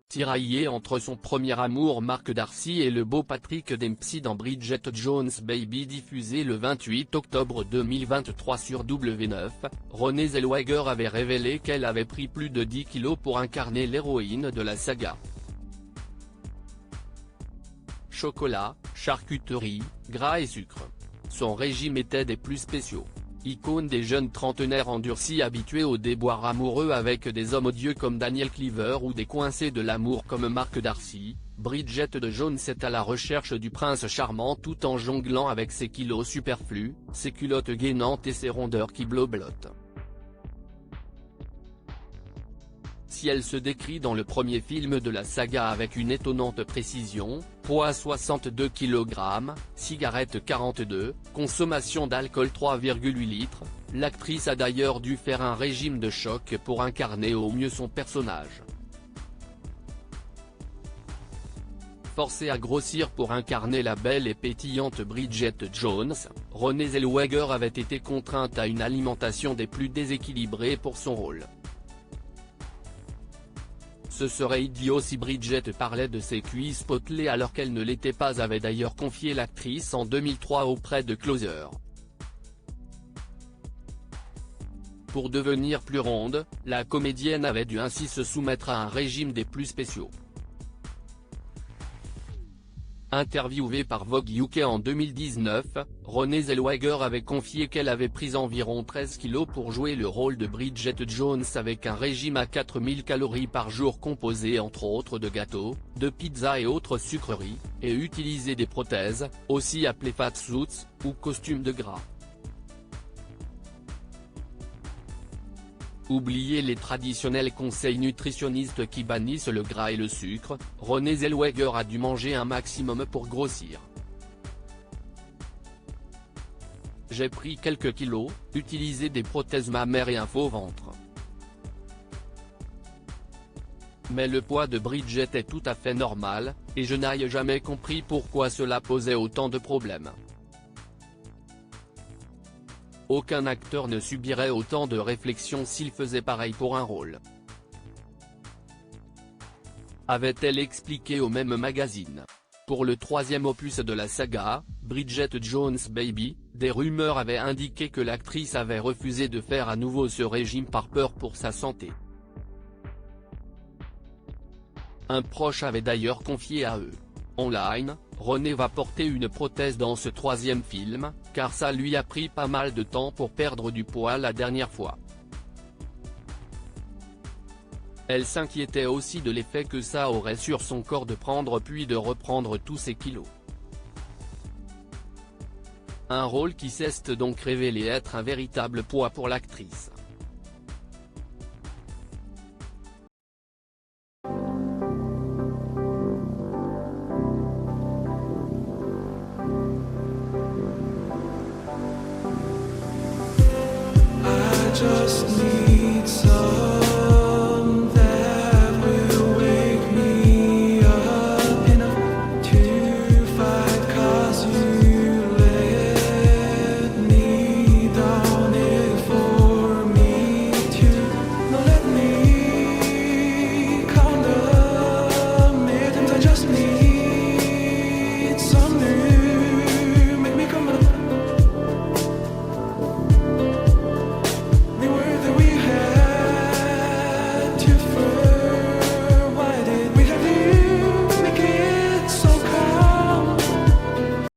Tiraillée entre son premier amour Mark Darcy et le beau Patrick Dempsey dans Bridget Jones' Baby diffusé le 28 octobre 2023 sur W9, Renée Zellweger avait révélé qu'elle avait pris plus de 10 kilos pour incarner l'héroïne de la saga. Chocolat, charcuterie, gras et sucre. Son régime était des plus spéciaux. Icône des jeunes trentenaires endurcis habitués aux déboires amoureux avec des hommes odieux comme Daniel Cleaver ou des coincés de l'amour comme Mark Darcy, Bridget Jones est à la recherche du prince charmant tout en jonglant avec ses kilos superflus, ses culottes gainantes et ses rondeurs qui bloblotent. Si elle se décrit dans le premier film de la saga avec une étonnante précision, poids 62 kg, cigarettes 42, consommation d'alcool 3,8 litres, l'actrice a d'ailleurs dû faire un régime de choc pour incarner au mieux son personnage. Forcée à grossir pour incarner la belle et pétillante Bridget Jones, Renée Zellweger avait été contrainte à une alimentation des plus déséquilibrées pour son rôle. Ce serait idiot si Bridget parlait de ses cuisses potelées alors qu'elle ne l'était pas, avait d'ailleurs confié l'actrice en 2003 auprès de Closer. Pour devenir plus ronde, la comédienne avait dû ainsi se soumettre à un régime des plus spéciaux. Interviewée par Vogue UK en 2019, Renée Zellweger avait confié qu'elle avait pris environ 13 kilos pour jouer le rôle de Bridget Jones avec un régime à 4000 calories par jour composé entre autres de gâteaux, de pizzas et autres sucreries, et utilisé des prothèses, aussi appelées fat suits, ou costumes de gras. Oubliez les traditionnels conseils nutritionnistes qui bannissent le gras et le sucre, Renée Zellweger a dû manger un maximum pour grossir. J'ai pris quelques kilos, utilisé des prothèses mammaires et un faux ventre. Mais le poids de Bridget est tout à fait normal, et je n'ai jamais compris pourquoi cela posait autant de problèmes. Aucun acteur ne subirait autant de réflexions s'il faisait pareil pour un rôle. Avait-elle expliqué au même magazine. Pour le troisième opus de la saga, Bridget Jones' Baby, des rumeurs avaient indiqué que l'actrice avait refusé de faire à nouveau ce régime par peur pour sa santé. Un proche avait d'ailleurs confié à eux. Online, Renée va porter une prothèse dans ce troisième film, car ça lui a pris pas mal de temps pour perdre du poids la dernière fois. Elle s'inquiétait aussi de l'effet que ça aurait sur son corps de prendre puis de reprendre tous ses kilos. Un rôle qui s'est donc révélé être un véritable poids pour l'actrice. Just need